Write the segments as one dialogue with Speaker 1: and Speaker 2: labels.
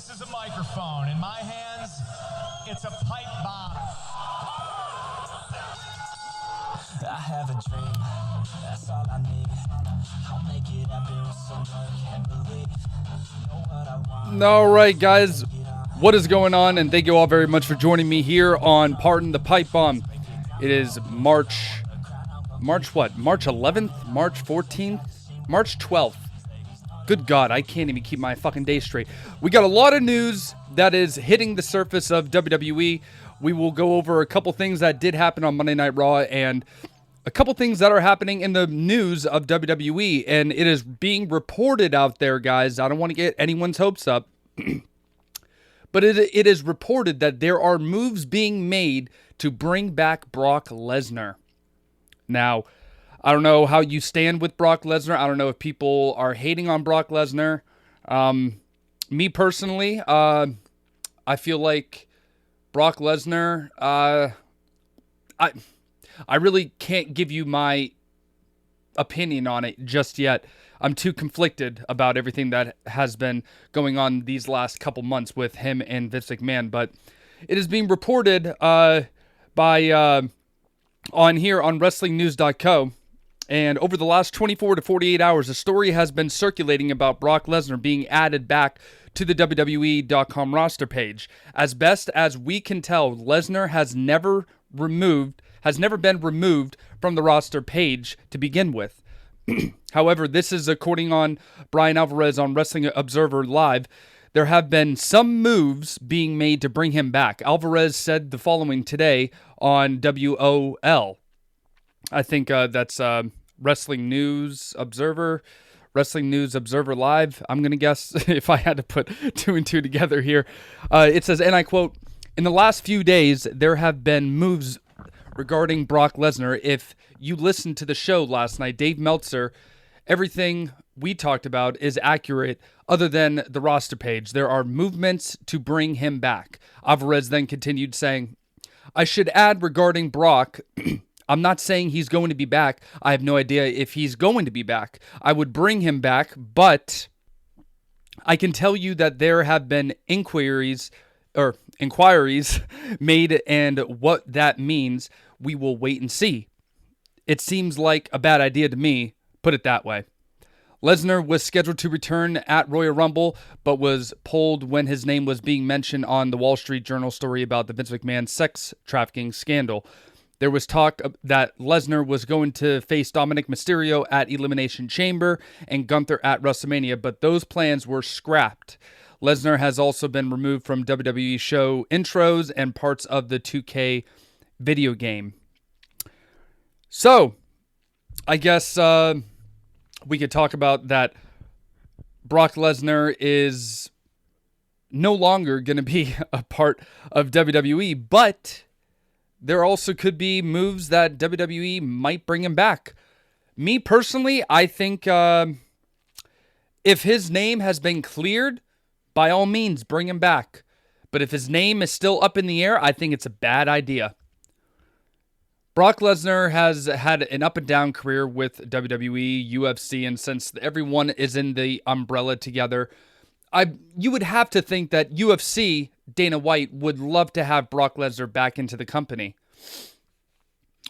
Speaker 1: This is a microphone. In my hands, it's a pipe bomb. I have a dream. That's all I need. I'll make it happen with some work and belief. Know what I want.
Speaker 2: All right, guys. What is going on? And thank you all very much for joining me here on Pardon the Pipe Bomb. It is March what? March 11th? March 14th? March 12th. Good God, I can't even keep my fucking day straight. We got a lot of news that is hitting the surface of WWE. We will go over a couple things that did happen on Monday Night Raw and a couple things that are happening in the news of WWE. And it is being reported out there, guys. I don't want to get anyone's hopes up. But it is reported that there are moves being made to bring back Brock Lesnar. Now, I don't know how you stand with Brock Lesnar. I don't know if people are hating on Brock Lesnar. Me personally, I feel like Brock Lesnar, I really can't give you my opinion on it just yet. I'm too conflicted about everything that has been going on these last couple months with him and Vince McMahon. But it is being reported on here on WrestlingNews.co. And over the last 24 to 48 hours, a story has been circulating about Brock Lesnar being added back to the WWE.com roster page. As best as we can tell, Lesnar has never been removed from the roster page to begin with. However, this is according on Brian Alvarez on Wrestling Observer Live. There have been some moves being made to bring him back. Alvarez said the following today on WOL. I think that's Wrestling News Observer Live. I'm going to guess if I had to put two and two together here. It says, and I quote, "In the last few days, there have been moves regarding Brock Lesnar. If you listened to the show last night, Dave Meltzer, everything we talked about is accurate other than the roster page. There are movements to bring him back." Alvarez then continued saying, "I should add regarding Brock, I'm not saying he's going to be back. I have no idea if he's going to be back. I would bring him back, but I can tell you that there have been inquiries made, and what that means, we will wait and see. It seems like a bad idea to me, put it that way." Lesnar was scheduled to return at Royal Rumble, but was pulled when his name was being mentioned on the Wall Street Journal story about the Vince McMahon sex trafficking scandal. There was talk that Lesnar was going to face Dominic Mysterio at Elimination Chamber and Gunther at WrestleMania, but those plans were scrapped. Lesnar has also been removed from WWE show intros and parts of the 2K video game. So, I guess we could talk about that. Brock Lesnar is no longer going to be a part of WWE, but there also could be moves that WWE might bring him back. Me personally, I think if his name has been cleared, by all means, bring him back. But if his name is still up in the air, I think it's a bad idea. Brock Lesnar has had an up and down career with WWE, UFC, and since everyone is in the umbrella together, you would have to think that UFC, Dana White, would love to have Brock Lesnar back into the company.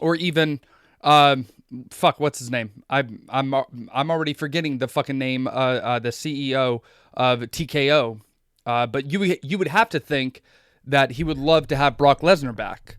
Speaker 2: Or even, what's his name? I'm already forgetting the fucking name. The CEO of TKO. But you would have to think that he would love to have Brock Lesnar back.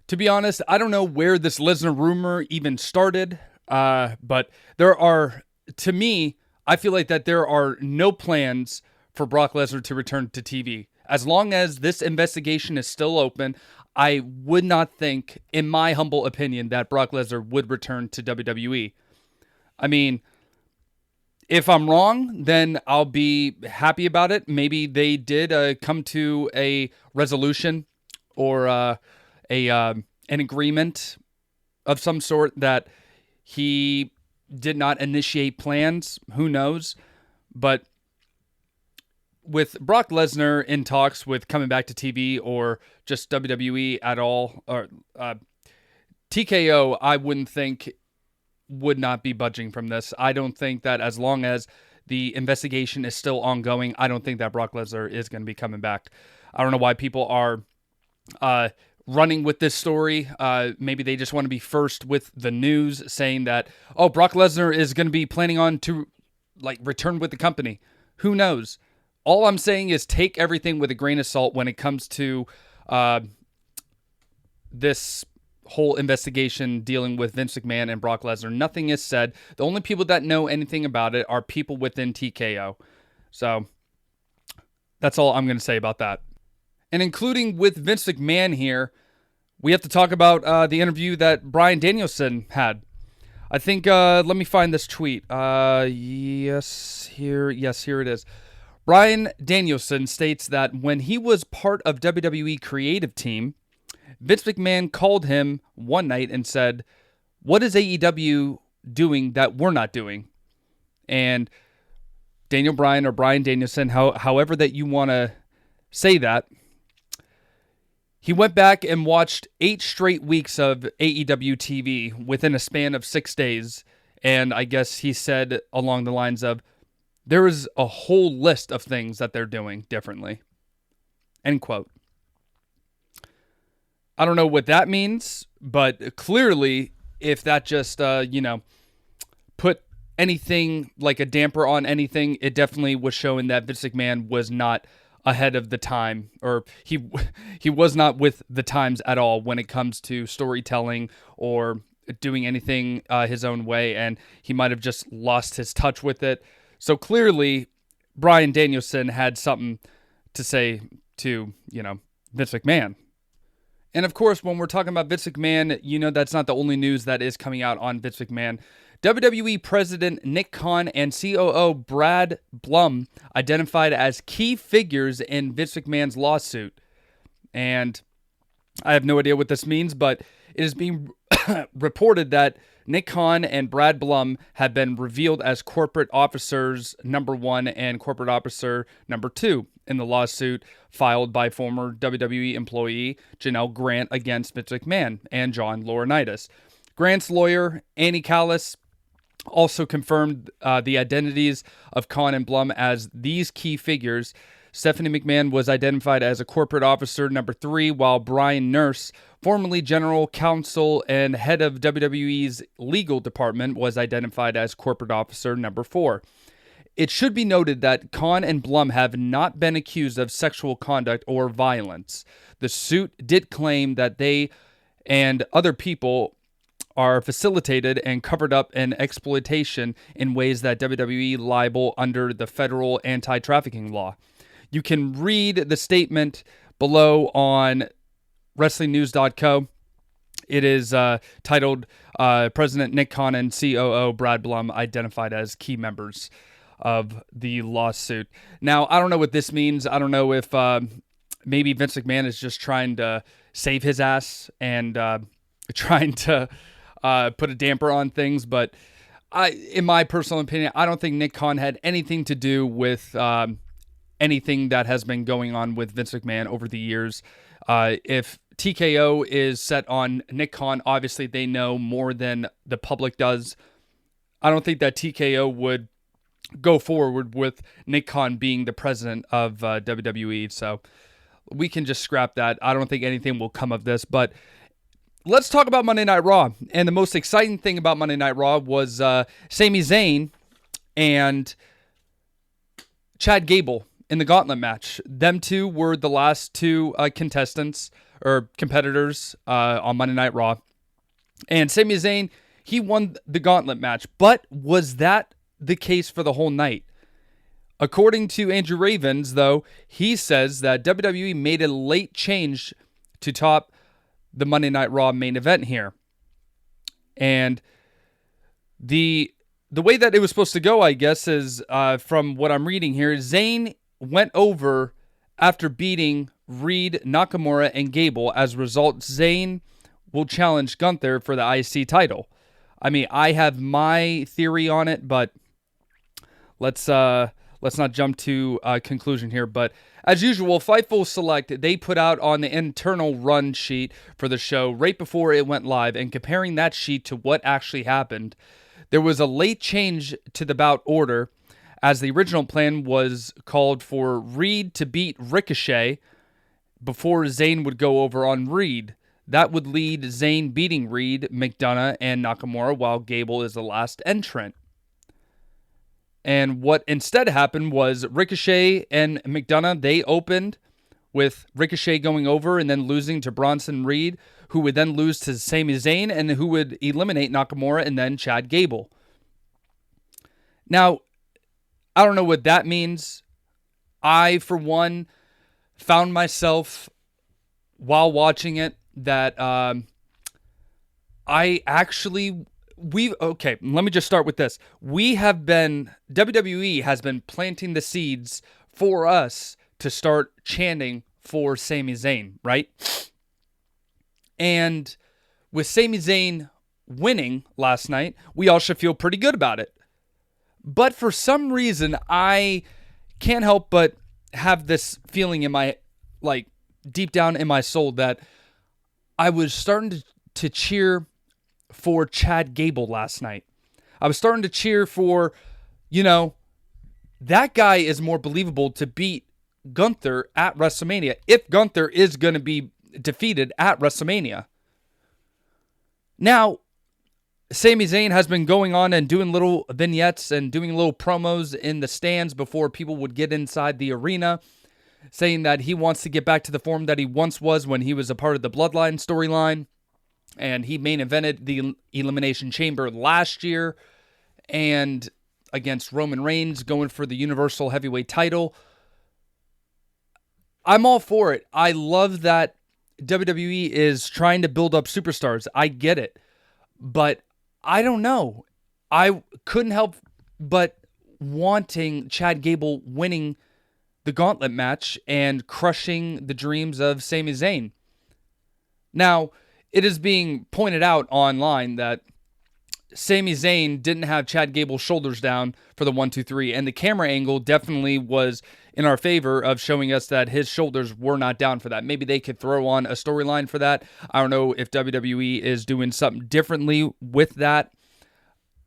Speaker 2: To be honest, I don't know where this Lesnar rumor even started. But to me, I feel like that there are no plans for Brock Lesnar to return to TV. As long as this investigation is still open, I would not think, in my humble opinion, that Brock Lesnar would return to WWE. I mean, if I'm wrong, then I'll be happy about it. Maybe they did come to a resolution or an agreement of some sort that he did not initiate plans. Who knows? But with Brock Lesnar in talks with coming back to TV or just WWE at all, or TKO, I wouldn't think would not be budging from this. I don't think that as long as the investigation is still ongoing. I don't think that Brock Lesnar is going to be coming back. I don't know why people are running with this story. Maybe they just want to be first with the news, saying that, oh, Brock Lesnar is going to be planning on to return with the company. Who knows? All I'm saying is take everything with a grain of salt when it comes to this whole investigation dealing with Vince McMahon and Brock Lesnar. Nothing is said. The only people that know anything about it are people within TKO. So that's all I'm going to say about that. And including with Vince McMahon here, we have to talk about the interview that Bryan Danielson had. I think, let me find this tweet. Yes, here it is. Bryan Danielson states that when he was part of WWE creative team, Vince McMahon called him one night and said, "What is AEW doing that we're not doing?" And Daniel Bryan, or Bryan Danielson, however that you want to say that, he went back and watched 8 straight weeks of AEW TV within a span of 6 days. And I guess he said along the lines of, there is a whole list of things that they're doing differently. End quote. I don't know what that means, but clearly, if that just, put anything like a damper on anything, it definitely was showing that Vince McMahon was not ahead of the time, or he was not with the times at all when it comes to storytelling or doing anything his own way, and he might have just lost his touch with it. So clearly, Bryan Danielson had something to say to, Vince McMahon. And of course, when we're talking about Vince McMahon, that's not the only news that is coming out on Vince McMahon. WWE President Nick Khan and COO Brad Blum identified as key figures in Vince McMahon's lawsuit. And I have no idea what this means, but it is being reported that Nick Khan and Brad Blum have been revealed as corporate officers number 1 and corporate officer number 2 in the lawsuit filed by former WWE employee Janelle Grant against Vince McMahon and John Laurinaitis. Grant's lawyer, Annie Callis, also confirmed the identities of Khan and Blum as these key figures. Stephanie McMahon was identified as a corporate officer number 3, while Brian Nurse, formerly general counsel and head of WWE's legal department, was identified as corporate officer number 4. It should be noted that Khan and Blum have not been accused of sexual conduct or violence. The suit did claim that they and other people are facilitated and covered up in exploitation in ways that WWE liable under the federal anti-trafficking law. You can read the statement below on WrestlingNews.co. It is titled President Nick Khan and COO Brad Blum identified as key members of the lawsuit. Now, I don't know what this means. I don't know if maybe Vince McMahon is just trying to save his ass and trying to put a damper on things. But in my personal opinion, I don't think Nick Khan had anything to do with anything that has been going on with Vince McMahon over the years. If TKO is set on Nick Khan, obviously they know more than the public does. I don't think that TKO would go forward with Nick Khan being the president of WWE. So we can just scrap that. I don't think anything will come of this. But let's talk about Monday Night Raw. And the most exciting thing about Monday Night Raw was Sami Zayn and Chad Gable in the Gauntlet match. Them two were the last 2 contestants or competitors on Monday Night Raw. And Sami Zayn, he won the Gauntlet match. But was that the case for the whole night? According to Andrew Ravens, though, he says that WWE made a late change to top the Monday Night Raw main event here. And the way that it was supposed to go, I guess, is from what I'm reading here, Zayn went over after beating Reed, Nakamura, and Gable. As a result, Zayn will challenge Gunther for the IC title. I mean, I have my theory on it, but let's not jump to a conclusion here. But as usual, Fightful Select, they put out on the internal run sheet for the show right before it went live, and comparing that sheet to what actually happened, there was a late change to the bout order as the original plan was called for Reed to beat Ricochet before Zayn would go over on Reed. That would lead Zayn beating Reed, McDonough, and Nakamura while Gable is the last entrant. And what instead happened was Ricochet and McDonough, they opened with Ricochet going over and then losing to Bronson Reed, who would then lose to Sami Zayn and who would eliminate Nakamura and then Chad Gable. Now, I don't know what that means. I, for one, found myself while watching it that okay, let me just start with this. WWE has been planting the seeds for us to start chanting for Sami Zayn, right? And with Sami Zayn winning last night, we all should feel pretty good about it. But for some reason, I can't help but have this feeling in my, deep down in my soul that I was starting to cheer for Chad Gable last night. I was starting to cheer for, that guy is more believable to beat Gunther at WrestleMania if Gunther is going to be defeated at WrestleMania. Now, Sami Zayn has been going on and doing little vignettes and doing little promos in the stands before people would get inside the arena, saying that he wants to get back to the form that he once was when he was a part of the Bloodline storyline. And he main evented the Elimination Chamber last year and against Roman Reigns, going for the Universal Heavyweight title. I'm all for it. I love that WWE is trying to build up superstars. I get it. But I don't know. I couldn't help but wanting Chad Gable winning the Gauntlet match and crushing the dreams of Sami Zayn. Now, it is being pointed out online that Sami Zayn didn't have Chad Gable's shoulders down for the 1-2-3, and the camera angle definitely was in our favor of showing us that his shoulders were not down for that. Maybe they could throw on a storyline for that. I don't know if WWE is doing something differently with that.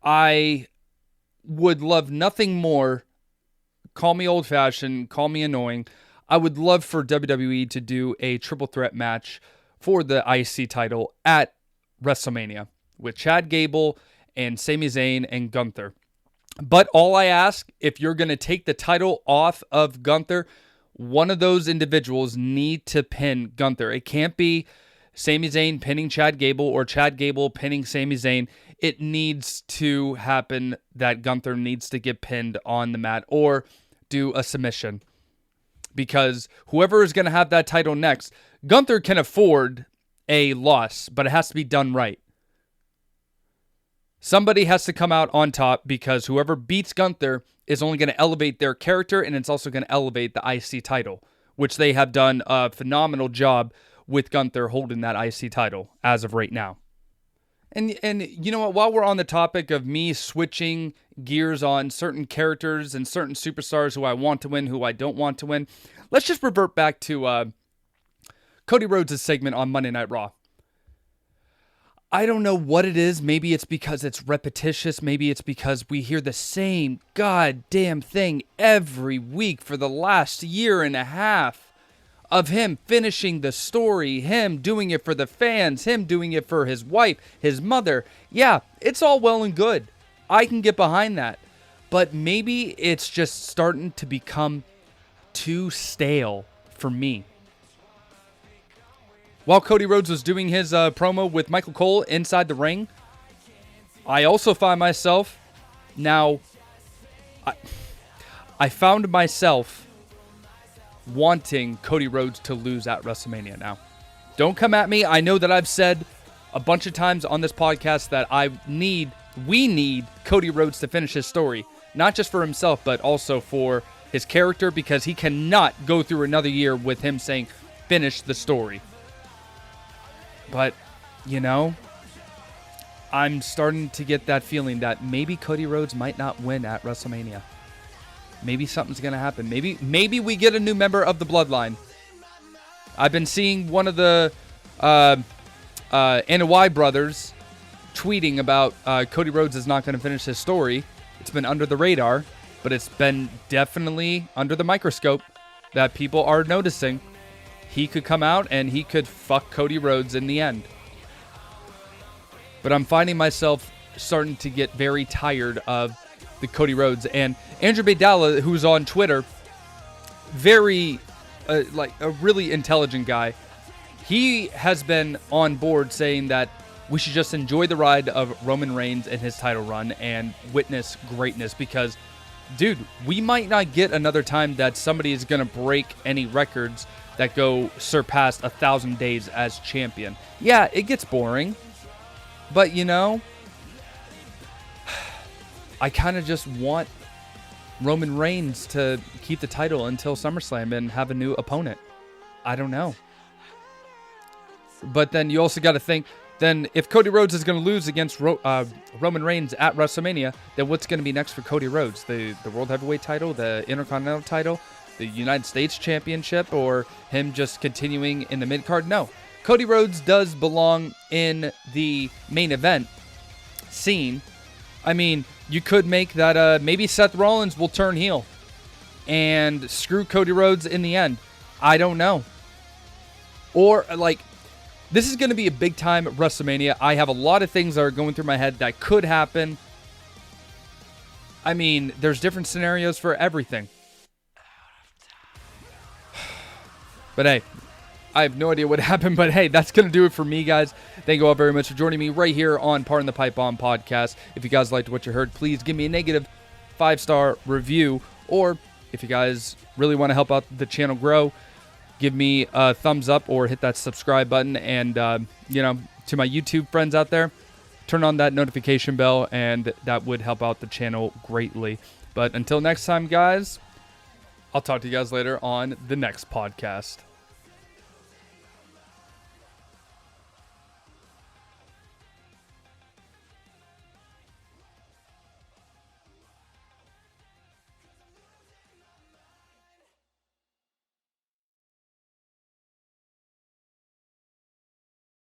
Speaker 2: I would love nothing more. Call me old-fashioned, call me annoying. I would love for WWE to do a triple threat match for the IC title at WrestleMania with Chad Gable and Sami Zayn and Gunther. But all I ask, if you're going to take the title off of Gunther, one of those individuals need to pin Gunther. It can't be Sami Zayn pinning Chad Gable or Chad Gable pinning Sami Zayn. It needs to happen that Gunther needs to get pinned on the mat or do a submission. Because whoever is going to have that title next, Gunther can afford a loss, but it has to be done right. Somebody has to come out on top because whoever beats Gunther is only going to elevate their character, and it's also going to elevate the IC title, which they have done a phenomenal job with Gunther holding that IC title as of right now. And you know what? While we're on the topic of me switching gears on certain characters and certain superstars who I want to win, who I don't want to win, let's just revert back to Cody Rhodes' segment on Monday Night Raw. I don't know what it is. Maybe it's because it's repetitious. Maybe it's because we hear the same goddamn thing every week for the last year and a half of him finishing the story, him doing it for the fans, him doing it for his wife, his mother. Yeah, it's all well and good. I can get behind that. But maybe it's just starting to become too stale for me. While Cody Rhodes was doing his promo with Michael Cole inside the ring, I also find myself, I found myself wanting Cody Rhodes to lose at WrestleMania now. Don't come at me. I know that I've said a bunch of times on this podcast that we need Cody Rhodes to finish his story, not just for himself, but also for his character, because he cannot go through another year with him saying, finish the story. But, I'm starting to get that feeling that maybe Cody Rhodes might not win at WrestleMania. Maybe something's going to happen. Maybe we get a new member of the Bloodline. I've been seeing one of the Anoa'i brothers tweeting about Cody Rhodes is not going to finish his story. It's been under the radar. but it's been definitely under the microscope that people are noticing. He could come out and he could fuck Cody Rhodes in the end. But I'm finding myself starting to get very tired of the Cody Rhodes. And Andrew Baydala, who's on Twitter, very, like a really intelligent guy, he has been on board saying that we should just enjoy the ride of Roman Reigns and his title run and witness greatness because, dude, we might not get another time that somebody is going to break any records that go surpast 1,000 days as champion. Yeah, it gets boring, but you know, I kind of just want Roman Reigns to keep the title until SummerSlam and have a new opponent. I don't know. But then you also got to think, then if Cody Rhodes is going to lose against Roman Reigns at WrestleMania, then what's going to be next for Cody Rhodes? The World Heavyweight title, the Intercontinental title, the United States Championship, or him just continuing in the mid-card? No. Cody Rhodes does belong in the main event scene. I mean, you could make that maybe Seth Rollins will turn heel and screw Cody Rhodes in the end. I don't know. Or, like, this is going to be a big-time WrestleMania. I have a lot of things that are going through my head that could happen. I mean, there's different scenarios for everything. But hey, I have no idea what happened, but hey, that's going to do it for me, guys. Thank you all very much for joining me right here on Pardon the Pipe Bomb podcast. If you guys liked what you heard, please give me a negative 5-star review. Or if you guys really want to help out the channel grow, give me a thumbs up or hit that subscribe button. And, you know, to my YouTube friends out there, turn on that notification bell, and that would help out the channel greatly. But until next time, guys, I'll talk to you guys later on the next podcast.